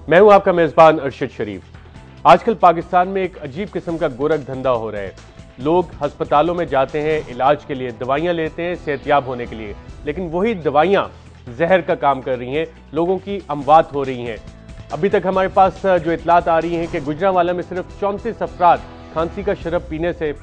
मैं हूं आपका मेजबान अरशद शरीफ। आजकल पाकिस्तान में एक अजीब किस्म का गोरख धंधा हो रहा है। लोग अस्पतालों में जाते हैं इलाज के लिए, दवाइयां लेते हैं सेहतयाब होने के लिए, लेकिन वही दवाइयां जहर का काम कर रही हैं, लोगों की अमवात हो रही हैं। अभी तक हमारे पास जो इतलात आ रही हैं कि गुजरांवाला में सिर्फ 34 अफराद खांसी का शरब पीने से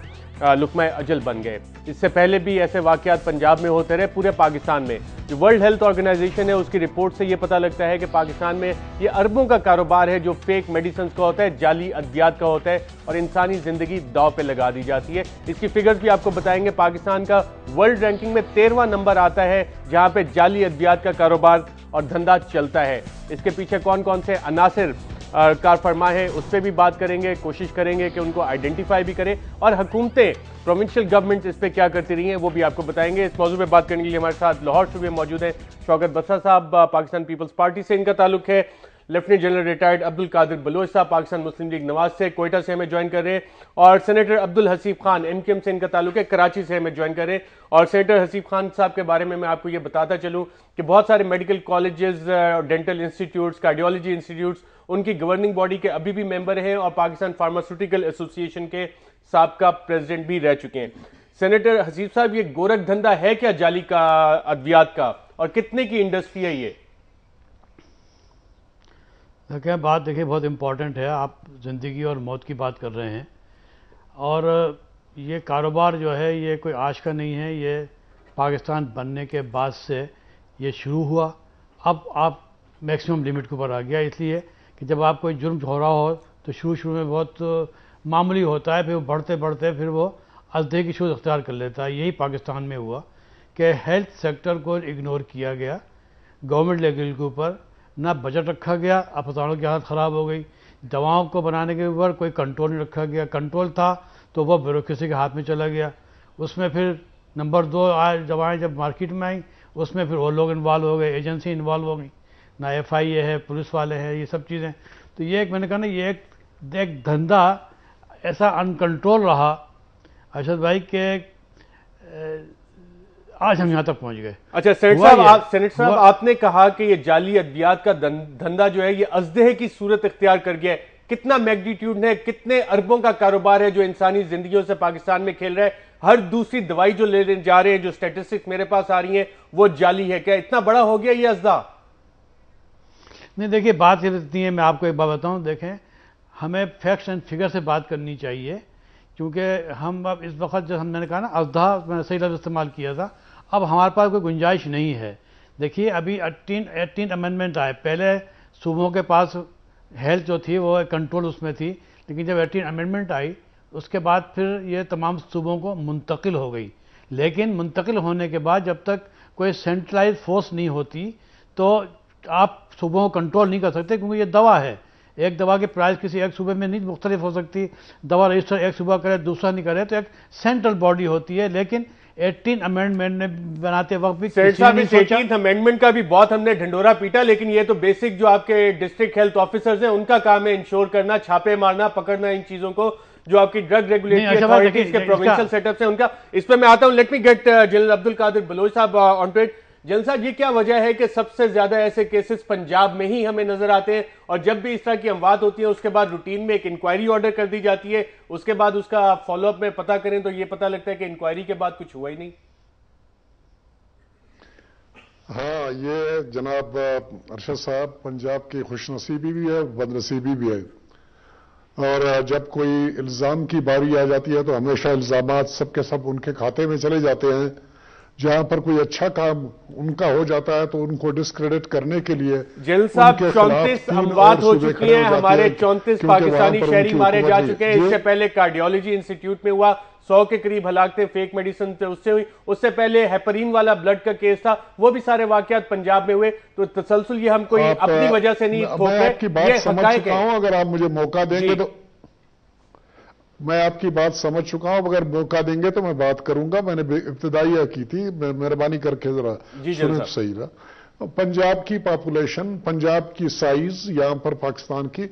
लुकमा अजल बन गए। इससे पहले भी ऐसे वाकयात पंजाब में होते रहे, पूरे पाकिस्तान में। जो वर्ल्ड हेल्थ ऑर्गेनाइजेशन है उसकी रिपोर्ट से ये पता लगता है कि पाकिस्तान में ये अरबों का कारोबार है जो फेक मेडिसिन का होता है, जाली अद्वियात का होता है और इंसानी जिंदगी दांव पे लगा दी जाती है। इसकी फिगर्स भी आपको बताएंगे। पाकिस्तान का वर्ल्ड रैंकिंग में 13वां नंबर आता है जहां पे जाली अद्वियात का कारोबार और धंधा चलता है। इसके पीछे कौन कौन से अनासिर कार फरमा है उस पर भी बात करेंगे, कोशिश करेंगे कि उनको आइडेंटिफाई भी करें, और हुकूमतें, प्रोविंशियल गवर्नमेंट इस पर क्या करती रही हैं वो भी आपको बताएंगे। इस मौजूद पे बात करने के लिए हमारे साथ लाहौर से मौजूद हैं शौकत बसरा साहब, पाकिस्तान पीपल्स पार्टी से इनका ताल्लुक है। Lieutenant general retired Abdul Qadir Baloch साहब पाकिस्तान मुस्लिम लीग नवाज से, कोयटा से हमें ज्वाइन कर रहे हैं। और सेनेटर अब्दुल हसीब खान एमकेएम से इनका ताल्लुक है, कराची से हमें ज्वाइन कर रहे हैं। और सेनेटर हसीब खान साहब के बारे में मैं आपको ये बताता चलूँ कि बहुत सारे medical colleges, dental institutes, cardiology institutes उनकी गवर्निंग बॉडी के अभी भी मेंबर हैं और पाकिस्तान फार्मास्यूटिकल एसोसिएशन के साबका प्रेसिडेंट भी रह चुके हैं। सेनेटर हसीब साहब, ये गोरख धंधा है क्या जाली का अद्वियात का, और कितने की इंडस्ट्री है ये? क्या बात देखिए, बहुत इम्पॉर्टेंट है। आप ज़िंदगी और मौत की बात कर रहे हैं, और ये कारोबार जो है ये कोई आज का नहीं है, ये पाकिस्तान बनने के बाद से ये शुरू हुआ। अब आप मैक्सिमम लिमिट के ऊपर आ गया, इसलिए कि जब आप कोई जुर्म हो रहा हो तो शुरू में बहुत मामूली होता है, फिर वो बढ़ते बढ़ते फिर वो अजदे की शोध अख्तियार कर लेता है। यही पाकिस्तान में हुआ कि हेल्थ सेक्टर को इग्नोर किया गया, गवर्नमेंट लेवल के ऊपर ना बजट रखा गया, अस्पतालों की हालत ख़राब हो गई। दवाओं को बनाने के ऊपर कोई कंट्रोल नहीं रखा गया, कंट्रोल था तो वह ब्यूरोक्रेसी के हाथ में चला गया। उसमें फिर नंबर 2 दवाएँ जब मार्केट में आई उसमें फिर वो लोग इन्वॉल्व हो गए, एजेंसी इन्वॉल्व हो गई, ना FIA है, पुलिस वाले हैं, ये सब चीज़ें। तो ये एक, मैंने कहा ना, ये एक धंधा ऐसा अनकंट्रोल रहा अरशद भाई के आज हम यहाँ तक पहुँच गए। अच्छा सेनेटर साहब, आपने कहा कि ये जाली अद्वियात का धंधा जो है ये अजदहे की सूरत इख्तियार कर गया है। कितना मैग्नीट्यूड है, कितने अरबों का कारोबार है जो इंसानी जिंदगियों से पाकिस्तान में खेल रहा है? हर दूसरी दवाई जो ले जा रहे हैं, जो स्टैटिस्टिक्स मेरे पास आ रही हैं, वो जाली है। क्या इतना बड़ा हो गया ये अजदा? नहीं, देखिए बात ये इतनी है, मैं आपको एक बात बताऊं। देखें, हमें फैक्ट्स एंड फिगर से बात करनी चाहिए, क्योंकि हम अब इस वक्त जो मैंने कहा ना अजदा, मैंने सही लफ्ज़ इस्तेमाल किया था, अब हमारे पास कोई गुंजाइश नहीं है। देखिए अभी 18 अमेंडमेंट आए, पहले सूबों के पास हेल्थ जो थी वो कंट्रोल उसमें थी, लेकिन जब 18 अमेंडमेंट आई उसके बाद फिर ये तमाम सूबों को मुंतकिल हो गई। लेकिन मुंतकिल होने के बाद जब तक कोई सेंट्रलाइज फोर्स नहीं होती तो आप सूबों को कंट्रोल नहीं कर सकते, क्योंकि ये दवा है। एक दवा की प्राइस किसी एक सूबे में नहीं मुख्तलिफ हो सकती। दवा रजिस्टर एक सूबा करे दूसरा नहीं करे, तो एक सेंट्रल बॉडी होती है। लेकिन 18 अमेंडमेंट ने बनाते वक्त भी 18th अमेंडमेंट का भी बहुत हमने ढंडोरा पीटा, लेकिन ये तो बेसिक जो आपके डिस्ट्रिक्ट हेल्थ ऑफिसर्स हैं उनका काम है इंश्योर करना, छापे मारना, पकड़ना इन चीजों को। जो आपकी ड्रग रेगुलेटरी अथॉरिटीज के प्रोविंशियल सेटअप है उनका, इस पर मैं आता हूं। Let me get general Abdul Qadir Baloch साहब ऑन टू इट। जनरल साहब, ये क्या वजह है कि सबसे ज्यादा ऐसे केसेस पंजाब में ही हमें नजर आते हैं, और जब भी इस तरह की अमवात होती है उसके बाद रूटीन में एक इंक्वायरी ऑर्डर कर दी जाती है, उसके बाद उसका फॉलोअप में पता करें तो ये पता लगता है कि इंक्वायरी के बाद कुछ हुआ ही नहीं? हाँ, ये जनाब अरशद साहब, पंजाब की खुशनसीबी भी है, बदनसीबी भी है। और जब कोई इल्ज़ाम की बारी आ जाती है तो हमेशा इल्ज़ामात सबके सब उनके खाते में चले जाते हैं। जहां पर कोई अच्छा काम उनका हो जाता है तो उनको डिस्क्रेडिट करने के लिए जेल साहब 34 अमवात हो चुकी हैं, हमारे 34 पाकिस्तानी शहरी मारे जा चुके हैं। इससे पहले कार्डियोलॉजी इंस्टीट्यूट में हुआ, 100 के करीब हलाकतें फेक मेडिसिन पे उससे हुई। उससे पहले हेपरीन वाला ब्लड का केस था, वो भी सारे वाकयात पंजाब में हुए। तो तसलसल ये हम कोई अपनी वजह से नहीं ठोक रहे, आपकी बात समझ चुका हूं। अगर आप मुझे मौका देंगे तो मैं आपकी बात समझ चुका हूं। अगर मौका देंगे तो मैं बात करूंगा। मैंने इब्तिदाई की थी, मेहरबानी करके जरा सुने तो सही रहा। पंजाब की पॉपुलेशन, पंजाब की साइज, यहां पर पाकिस्तान की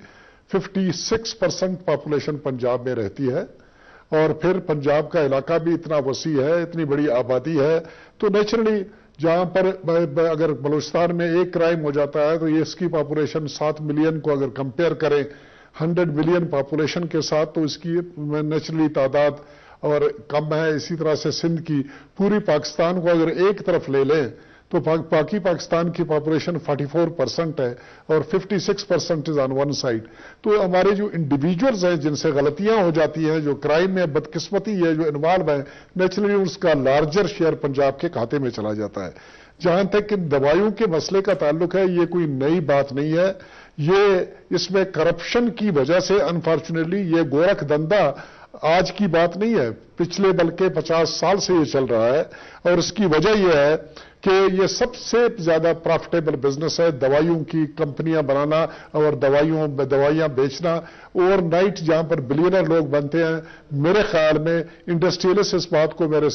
56% पॉपुलेशन पंजाब में रहती है, और फिर पंजाब का इलाका भी इतना वसी है, इतनी बड़ी आबादी है, तो नेचुरली जहां पर अगर बलूचिस्तान में एक क्राइम हो जाता है तो ये इसकी पॉपुलेशन 7 मिलियन को अगर कंपेयर करें 100 मिलियन पॉपुलेशन के साथ, तो इसकी नेचुरली तादाद और कम है। इसी तरह से सिंध की पूरी पाकिस्तान को अगर एक तरफ ले लें तो पाकिस्तान की पॉपुलेशन 44% है और 56% इज ऑन वन साइड। तो हमारे जो इंडिविजुअल्स हैं जिनसे गलतियां हो जाती हैं, जो क्राइम में बदकिस्मती है, जो इन्वॉल्व है, नेचुरली उसका लार्जर शेयर पंजाब के खाते में चला जाता है। जहां तक इन दवाइयों के मसले का ताल्लुक है, ये कोई नई बात नहीं है। ये इसमें करप्शन की वजह से अनफॉर्चुनेटली ये गोरख धंधा आज की बात नहीं है, पिछले बल्कि 50 साल से ये चल रहा है। और इसकी वजह यह है कि ये सबसे ज्यादा प्रॉफिटेबल बिजनेस है, दवाइयों की कंपनियां बनाना और दवाइयां बेचना। ओवरनाइट जहां पर बिलियनर लोग बनते हैं, मेरे ख्याल में इंडस्ट्रियलिस्ट इस बात को मेरे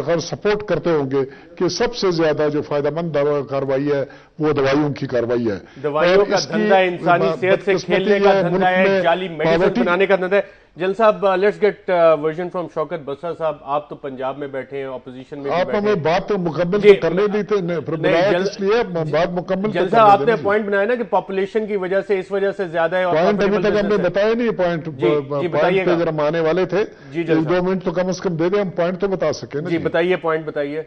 ख्याल सपोर्ट करते होंगे कि सबसे ज्यादा जो फायदेमंद कार्रवाई है वो दवाइयों की कार्रवाई है। दवाइयों का धंधा इंसानी सेहत से खेलने का धंधा है, जाली मेडिसिन बनाने का धंधा है। जल साहब, let's get version from Shaukat Basra साहब। आप तो पंजाब में बैठे हैं, ऑपोजिशन में आप हमें बात तो मुकम्मल तो करने दी थे, इसलिए बात मुकम्मल। जल साहब, आपने पॉइंट बनाया ना कि पॉपुलेशन की वजह से इस वजह से ज्यादा है। पॉइंट अभी तक हमने बताया नहीं, पॉइंट पे अगर हम आने वाले थे जी, 2 मिनट तो कम से कम दे दें, हम पॉइंट तो बता सके ना। जी बताइए, पॉइंट बताइए।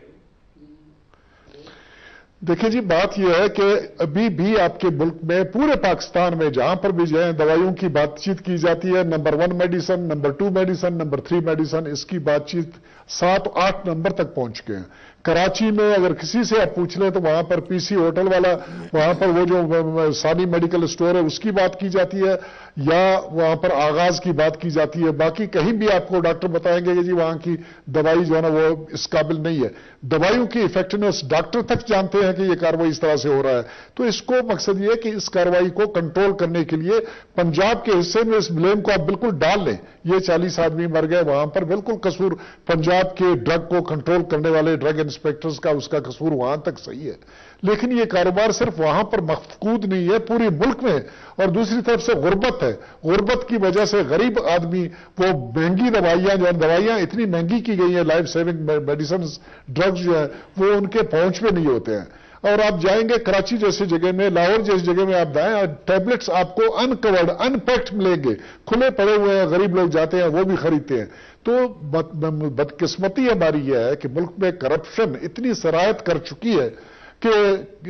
देखिए जी, बात यह है कि अभी भी आपके मुल्क में, पूरे पाकिस्तान में जहां पर भी जाए, दवाइयों की बातचीत की जाती है। Number 1 medicine, number 2 medicine, number 3 medicine, इसकी बातचीत 7-8 नंबर तक पहुंच गए हैं। कराची में अगर किसी से आप पूछ लें तो वहां पर पीसी होटल वाला, वहां पर वो जो सानी मेडिकल स्टोर है उसकी बात की जाती है, या वहां पर आगाज की बात की जाती है। बाकी कहीं भी आपको डॉक्टर बताएंगे कि जी वहां की दवाई जो है ना वो इस काबिल नहीं है। दवाइयों की इफेक्टिवनेस डॉक्टर तक जानते हैं कि ये कार्रवाई इस तरह से हो रहा है। तो इसको मकसद ये है कि इस कार्रवाई को कंट्रोल करने के लिए पंजाब के हिस्से में इस ब्लेम को आप बिल्कुल डाल लें। ये 40 आदमी मर गए, वहां पर बिल्कुल कसूर पंजाब के ड्रग को कंट्रोल करने वाले ड्रग इंस्पेक्टर्स का, उसका कसूर वहां तक सही है। लेकिन ये कारोबार सिर्फ वहां पर मफकूद नहीं है, पूरे मुल्क में। और दूसरी तरफ से गुर्बत है, गुर्बत की वजह से गरीब आदमी वो महंगी दवाइयां इतनी महंगी की गई है, लाइफ सेविंग मेडिसिन ड्रग्स जो है वो उनके पहुंच में नहीं होते हैं। और आप जाएंगे कराची जैसी जगह में, लाहौर जैसी जगह में आप जाएं, टैबलेट्स आपको अनकवर्ड अनपैक्ड मिलेंगे, खुले पड़े हुए हैं, गरीब लोग जाते हैं वो भी खरीदते हैं। तो बदकिस्मती हमारी यह है कि मुल्क में करप्शन इतनी सरायत कर चुकी है कि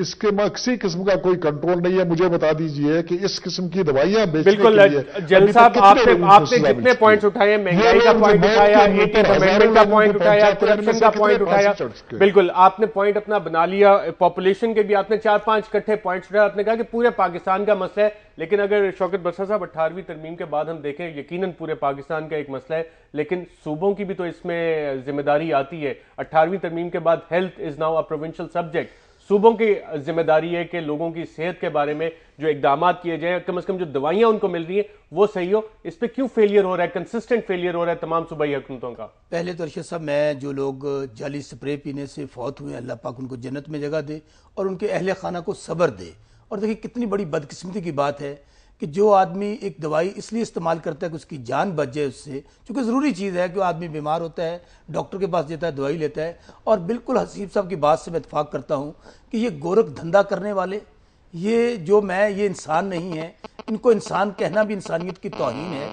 इसके किसी किस्म का कोई कंट्रोल नहीं है। मुझे बता दीजिए कि इस किस्म की दवाइयां बेचने के लिए जल साहब, आपने जितने पॉइंट्स उठाए, महंगाई का पॉइंट उठाया, 18th अमेंडमेंट का पॉइंट उठाया, करप्शन का पॉइंट उठाया, बिल्कुल आपने पॉइंट अपना बना लिया। पॉपुलेशन के भी आपने 4-5 इकट्ठे पॉइंट्स उठाए। आपने कहा कि पूरे पाकिस्तान का मसला है, लेकिन अगर शौकत बसरा साहब 18वीं तरमीम के बाद हम देखें, यकीनन पूरे पाकिस्तान का एक मसला है, लेकिन सूबों की भी तो इसमें जिम्मेदारी आती है। 18वीं तरमीम के बाद health is now a provincial subject. सूबों की जिम्मेदारी है कि लोगों की सेहत के बारे में जो इकदाम किए जाए, कम से कम जो दवाइयां उनको मिल रही है वो सही हो। इस पर क्यों फेलियर हो रहा है, कंसिस्टेंट फेलियर हो रहा है तमाम सूबाई हुकूमतों का? पहले तो अरशद साहब, मैं जो लोग जाली स्प्रे पीने से फौत हुए, अल्लाह पाक उनको जन्नत में जगह दे और उनके अहले खाना को सब्र दे। और देखिए कितनी बड़ी बदकिस्मती की बात है कि जो आदमी एक दवाई इसलिए इस्तेमाल करता है कि उसकी जान बच जाए उससे, क्योंकि ज़रूरी चीज़ है कि आदमी बीमार होता है, डॉक्टर के पास जाता है, दवाई लेता है। और बिल्कुल हसीब साहब की बात से मैं इत्तेफाक करता हूँ कि ये गोरख धंधा करने वाले, ये इंसान नहीं है, इनको इंसान कहना भी इंसानियत की तौहीन है।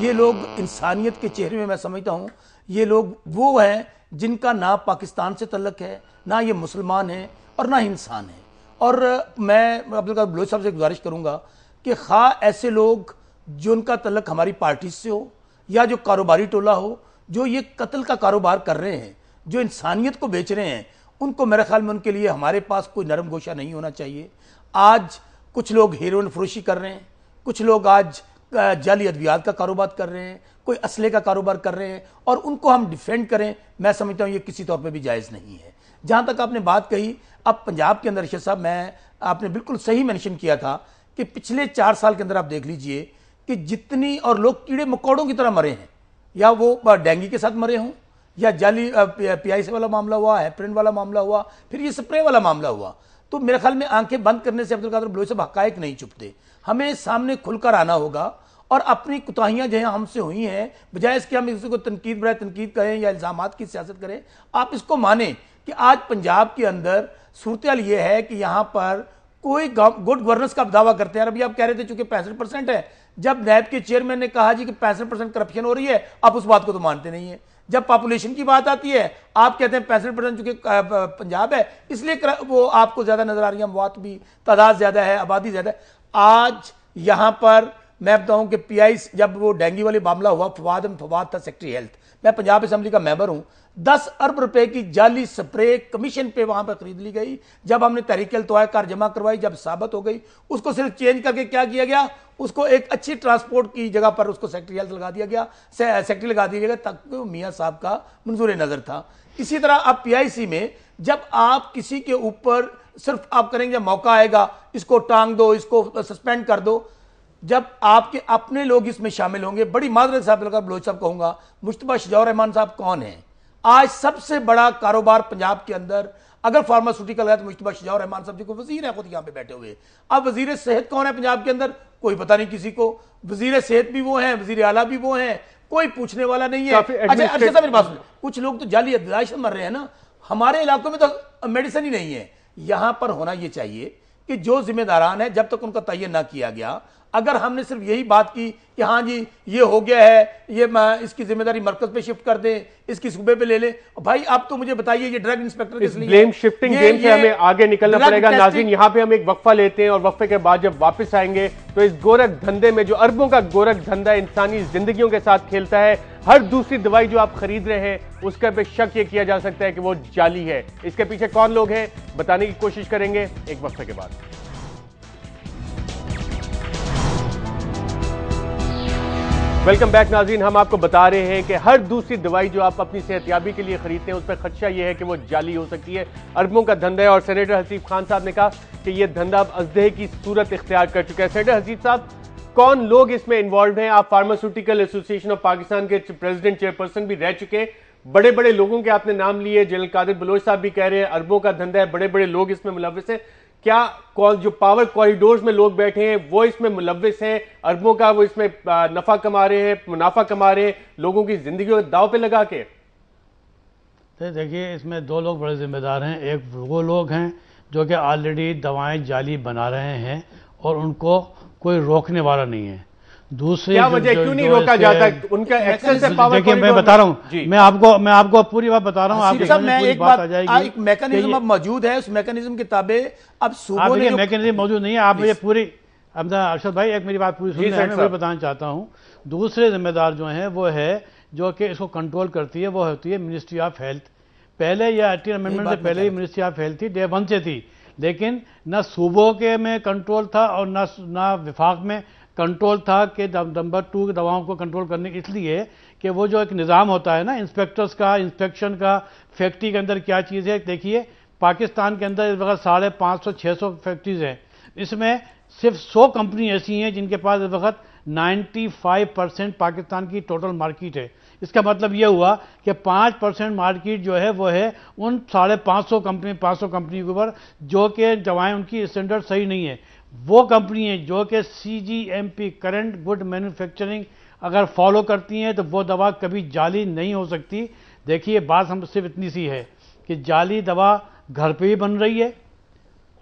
ये लोग इंसानियत के चेहरे में, मैं समझता हूँ ये लोग वो हैं जिनका ना पाकिस्तान से तल्लक है, ना ये मुसलमान हैं और ना इंसान है। और मैं अब्दुल कादिर बलोच साहब से गुजारिश करूँगा कि खा ऐसे लोग जो उनका तल्लक हमारी पार्टी से हो या जो कारोबारी टोला हो, जो ये कत्ल का कारोबार कर रहे हैं, जो इंसानियत को बेच रहे हैं, उनको मेरे ख्याल में उनके लिए हमारे पास कोई नरम गोशा नहीं होना चाहिए। आज कुछ लोग हेरोइन फरोशी कर रहे हैं, कुछ लोग आज जाली अद्वियात का कारोबार कर रहे हैं, कोई असले का कारोबार कर रहे हैं, और उनको हम डिफेंड करें, मैं समझता हूँ ये किसी तौर पर भी जायज़ नहीं है। जहाँ तक आपने बात कही, अब पंजाब के अंदर अरशद साहब, आपने बिल्कुल सही मेंशन किया था कि पिछले 4 साल के अंदर आप देख लीजिए कि जितनी और लोग कीड़े मकोड़ों की तरह मरे हैं, या वो डेंगू के साथ मरे हों, या जाली PIC वाला मामला हुआ, हेपरिन वाला मामला हुआ, फिर ये स्प्रे वाला मामला हुआ। तो मेरे ख्याल में आंखें बंद करने से अब्दुल कादिर बलोच साहब हकायक नहीं छुपते। हमें सामने खुलकर आना होगा और अपनी कुताहियां जो हमसे हुई हैं, बजाय इसके हम इसको तनकीद बराए तनकीद करें या इल्जामात की सियासत करें, आप इसको माने कि आज पंजाब के अंदर सूरत ये है कि यहां पर कोई गुड गवर्नेंस का दावा करते हैं। अभी आप कह रहे थे चूंकि 65% है, जब नैब के चेयरमैन ने कहा जी कि 65% करप्शन हो रही है, आप उस बात को तो मानते नहीं है। जब पॉपुलेशन की बात आती है आप कहते हैं 65% चूंकि पंजाब है इसलिए वो आपको ज्यादा नजर आ रही है, अमवात भी तादाद ज्यादा है, आबादी ज्यादा है। आज यहां पर मैं बताऊं कि पीआई जब वो डेंगू वाली मामला हुआ, फवाद था सेक्रेटरी हेल्थ, मैं पंजाब असेंबली का मेंबर हूं, 10 अरब रुपए की जाली स्प्रे कमीशन पे वहां पर खरीद ली गई। जब हमने तहरीक तो कार जमा करवाई, जब साबित हो गई, उसको सिर्फ चेंज करके क्या किया गया, उसको एक अच्छी ट्रांसपोर्ट की जगह पर उसको सेक्रेटरी हेल्थ लगा दिया गया, सेक्रेटरी लगा दिया गया, तक मियां साहब का मंजूर नजर था। इसी तरह आप पीआईसी में जब आप किसी के ऊपर सिर्फ आप करेंगे जब मौका आएगा इसको टांग दो, इसको सस्पेंड कर दो, जब आपके अपने लोग इसमें शामिल होंगे, बड़ी माजरत साहब बलोच साहब कहूंगा, मुश्तबा शजाउर रहमान साहब कौन है? आज सबसे बड़ा कारोबार पंजाब के अंदर अगर फार्मास्यूटिकल है तो मुश्तबा शजाउर रहमान साहब जी को वजीर है खुद यहां पे बैठे हुए। अब वजीर सेहत कौन है पंजाब के अंदर? कोई पता नहीं किसी को। वजीर सेहत भी वो हैं, वजीर आला भी वो हैं, कोई पूछने वाला नहीं है। अच्छा साहब मेरी बात सुनिए, कुछ लोग तो जाली अदलाइश मर रहे हैं ना, हमारे इलाकों में तो मेडिसिन ही नहीं है। यहां पर होना यह चाहिए कि जो जिम्मेदारान है जब तक उनका तयन ना किया गया, अगर हमने सिर्फ यही बात की कि हाँ जी ये हो गया है, ये इसकी जिम्मेदारी मरकज पे शिफ्ट कर दें, इसकी सूबे पे ले लें, भाई आप तो मुझे बताइए ये ड्रग इंस्पेक्टर किस लिए? ब्लेम शिफ्टिंग गेम से हमें आगे निकलना पड़ेगा। नाज़रीन यहां पे हम एक वक्फा लेते हैं और वक्फे के बाद जब वापस आएंगे तो इस गोरख धंधे में, जो अरबों का गोरख धंधा इंसानी जिंदगियों के साथ खेलता है, हर दूसरी दवाई जो आप खरीद रहे हैं उसका पे शक ये किया जा सकता है कि वो जाली है। इसके पीछे कौन लोग हैं बताने की कोशिश करेंगे एक वक्फे के बाद। वेलकम बैक नाज़रीन, हम आपको बता रहे हैं कि हर दूसरी दवाई जो आप अपनी सेहतयाबी के लिए खरीदते हैं उस पर खदशा यह है कि वो जाली हो सकती है। अरबों का धंधा है और सेनेटर हसीब खान साहब ने कहा कि यह धंधा अब अजदहे की सूरत इख्तियार कर चुका है। सेनेटर हसीब साहब, कौन लोग इसमें इन्वॉल्व हैं? आप फार्मास्यूटिकल एसोसिएशन ऑफ पाकिस्तान के प्रेसिडेंट चेयरपर्सन भी रह चुके, बड़े बड़े लोगों के आपने नाम लिए, जनरल कादिर बलोच साहब भी कह रहे हैं अरबों का धंधा है, बड़े बड़े लोग इसमें मुलव्विस हैं। क्या जो पावर कॉरिडोर्स में लोग बैठे हैं वो इसमें मुलव्विस हैं? अरबों का वो इसमें नफा कमा रहे हैं, मुनाफा कमा रहे हैं, लोगों की जिंदगी को दाव पे लगा के? देखिए, इसमें दो लोग बड़े जिम्मेदार हैं। एक वो लोग हैं जो कि ऑलरेडी दवाएं जाली बना रहे हैं और उनको कोई रोकने वाला नहीं है। दूसरे क्या वजह, क्यों नहीं रोका जाता? उनका एक्सेस है पावर। देखिए मैं बता रहा हूँ, मैं आपको पूरी बात बता रहा हूँ, एक बात आ जाएगी। एक मैकेनिज्म अब मौजूद है, उस मैकेनिज्म के ताबे अब सूबों ने मैकेनिज्म मौजूद नहीं है। आप मुझे पूरी अरशद भाई एक मेरी बात पूरी सुनिए, मैं वही बताना चाहता हूँ। दूसरे जिम्मेदार जो हैं वो है जो कि इसको कंट्रोल करती है, वो होती है मिनिस्ट्री ऑफ हेल्थ। पहले यह 18 अमेंडमेंट से पहले ही मिनिस्ट्री ऑफ हेल्थ थी, डे 1 से थी, लेकिन न सूबों के में कंट्रोल था और न विफाक में कंट्रोल था कि नंबर 2 दवाओं को कंट्रोल करने के, इसलिए कि वो जो एक निज़ाम होता है ना इंस्पेक्टर्स का, इंस्पेक्शन का, फैक्ट्री के अंदर क्या चीज़ है। देखिए पाकिस्तान के अंदर इस वक्त 550-600 फैक्ट्रीज हैं, इसमें सिर्फ 100 कंपनी ऐसी हैं जिनके पास इस वक्त 95% पाकिस्तान की टोटल मार्केट है। इसका मतलब यह हुआ कि 5% मार्केट जो है वो है उन 550 कंपनी के ऊपर, जो कि दवाएं उनकी स्टैंडर्ड सही नहीं है। वो कंपनी है जो कि CGMP करंट गुड मैन्युफैक्चरिंग अगर फॉलो करती हैं तो वो दवा कभी जाली नहीं हो सकती। देखिए बात हम सिर्फ इतनी सी है कि जाली दवा घर पे ही बन रही है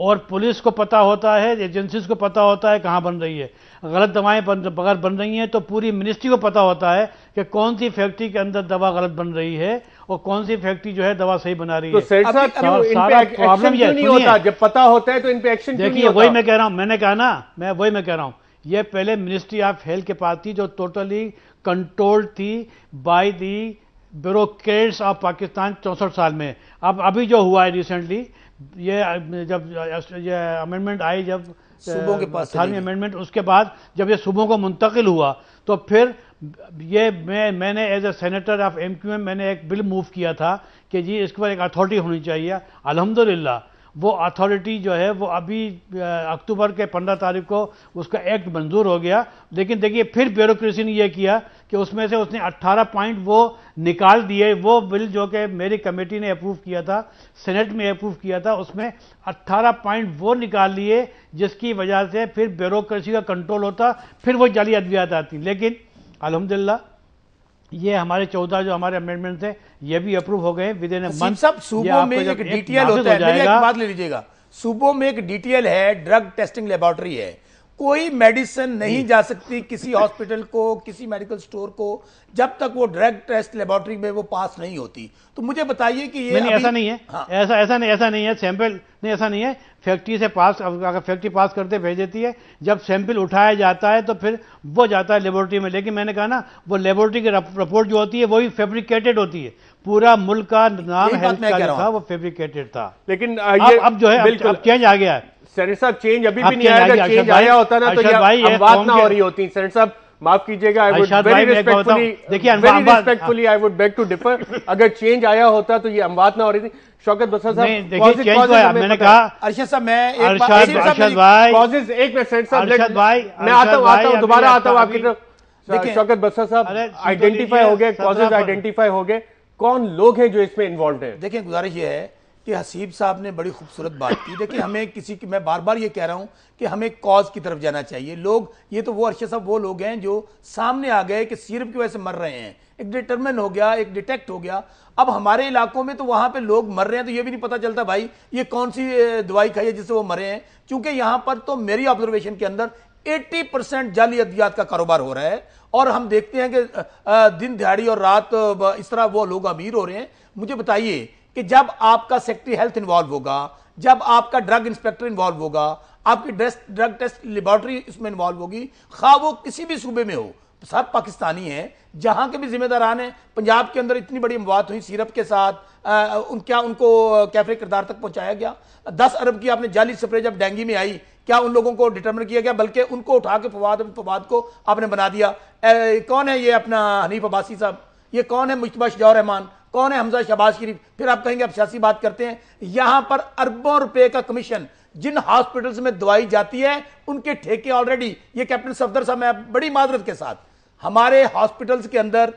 और पुलिस को पता होता है, एजेंसीज को पता होता है कहाँ बन रही है। गलत दवाएं अगर बन रही हैं तो पूरी मिनिस्ट्री को पता होता है कि कौन सी फैक्ट्री के अंदर दवा गलत बन रही है और कौन सी फैक्ट्री जो है दवा सही बना रही है। तो सारा प्रॉब्लम ये नहीं होता, जब पता होता है तो इन पे एक्शन क्यों नहीं होता? वही मैं कह रहा हूं, मैंने कहा ना, मैं वही कह रहा हूं, ये पहले मिनिस्ट्री ऑफ हेल्थ के पास थी जो टोटली कंट्रोल्ड थी by the bureaucrats of Pakistan 64 साल में। अब अभी जो हुआ है रिसेंटली, ये जब ये अमेंडमेंट आई, जब सूबों के पास 18वीं अमेंडमेंट, उसके बाद जब ये सूबों को मुंतकिल हुआ तो फिर ये मैंने as a senator of MQM मैंने एक बिल मूव किया था कि जी इसके ऊपर एक अथॉरिटी होनी चाहिए। अल्हम्दुलिल्लाह वो अथॉरिटी जो है वो अभी अक्टूबर के 15 तारीख को उसका एक्ट मंजूर हो गया, लेकिन देखिए फिर ब्यूरोक्रेसी ने ये किया कि उसमें से उसने 18 पॉइंट वो निकाल दिए। वो बिल जो कि मेरी कमेटी ने अप्रूव किया था, सेनेट में अप्रूव किया था, उसमें 18 पॉइंट वो निकाल लिए जिसकी वजह से फिर ब्यूरोक्रेसी का कंट्रोल होता, फिर वो जाली अद्वियात आती। लेकिन अल्हम्दुलिल्लाह ये हमारे 14 जो हमारे अमेंडमेंट थे ये भी अप्रूव हो गए विद इन अ मंथ। सब सूबों में एक डीटीएल होता है, मेरी एक बात ले लीजिएगा, सूबों में एक डीटीएल है, ड्रग टेस्टिंग लेबोरेटरी है। कोई मेडिसिन नहीं जा सकती किसी हॉस्पिटल को, किसी मेडिकल स्टोर को, जब तक वो ड्रग टेस्ट लेबोरेटरी में वो पास नहीं होती। तो मुझे बताइए कि ये नहीं, ऐसा नहीं है। हाँ। ऐसा नहीं है, सैंपल नहीं, ऐसा नहीं है। फैक्ट्री से पास, अगर फैक्ट्री पास करते भेज देती है, जब सैंपल उठाया जाता है तो फिर वो जाता है लेबोरेटरी में। लेकिन मैंने कहा ना, वो लेबोरेटरी की रिपोर्ट जो होती है वो भी फैब्रिकेटेड होती है। पूरा मुल्क का नाम हेल्थ का जो था वो फैब्रिकेटेड था। लेकिन अब जो है अब चेंज आ गया है। सेनेटर साहब, चेंज अभी भी नहीं आया। अगर चेंज आया होता ना तो ये बात ना हो रही होती। सेनेटर साहब माफ कीजिएगा, I would very respectfully I would beg to differ. अगर चेंज आया होता तो ये अमवात ना हो रही थी। शौकत बसर साहब, मैंने कहा अरशद साहब, मैं एक मिनट साहब, मैं आता हूँ दोबारा आता हूँ आपकी तरफ। शौकत बसर साहब, आइडेंटिफाई हो गए कॉजेज, आइडेंटिफाई हो गए, कौन लोग हैं जो इसमें इन्वॉल्व हैं? देखिए, गुजारिश ये है कि हसीब साहब ने बड़ी खूबसूरत बात की। देखिए, हमें किसी की, मैं बार बार ये कह रहा हूं कि हमें कॉज की तरफ जाना चाहिए। लोग, ये तो वो अरशद साहब वो लोग हैं जो सामने आ गए कि सिरप की वजह से मर रहे हैं, एक डिटरमिन हो गया, एक डिटेक्ट हो गया। अब हमारे इलाकों में तो वहां पे लोग मर रहे हैं तो ये भी नहीं पता चलता भाई ये कौन सी दवाई खाई है जिससे वो मरे हैं। क्योंकि यहां पर तो मेरी ऑब्जर्वेशन के अंदर 80% जाली अद्वियात का कारोबार हो रहा है, और हम देखते हैं कि दिन दिहाड़ी और रात इस तरह वो लोग अमीर हो रहे हैं। मुझे बताइए कि जब आपका सेक्रेटरी हेल्थ इन्वॉल्व होगा, जब आपका ड्रग इंस्पेक्टर इन्वॉल्व होगा, आपकी ड्रग टेस्ट लेबोरेटरी इसमें इन्वॉल्व होगी, खा वो किसी भी सूबे में हो, सब पाकिस्तानी हैं, जहां के भी जिम्मेदारान हैं। पंजाब के अंदर इतनी बड़ी अमवात हुई सिरप के साथ, उनको कैफरे किरदार तक पहुंचाया गया। 10 अरब की आपने जाली स्प्रे जब डेंगू में आई, क्या उन लोगों को डिटरमिन किया गया? बल्कि उनको उठा के फवाद को आपने बना दिया। कौन है ये अपना हनीफ अब्बासी साहब, ये कौन है मुश्तबा शजाउर रहमान, कौन है हमजा शहबाज शरीफ? फिर आप कहेंगे आप सियासी बात करते हैं। यहां पर अरबों रुपए का कमीशन जिन हॉस्पिटल्स में दवाई जाती है उनके ठेके ऑलरेडी, ये कैप्टन सफदर साहब, मैं बड़ी माजरत के साथ, हमारे हॉस्पिटल्स के अंदर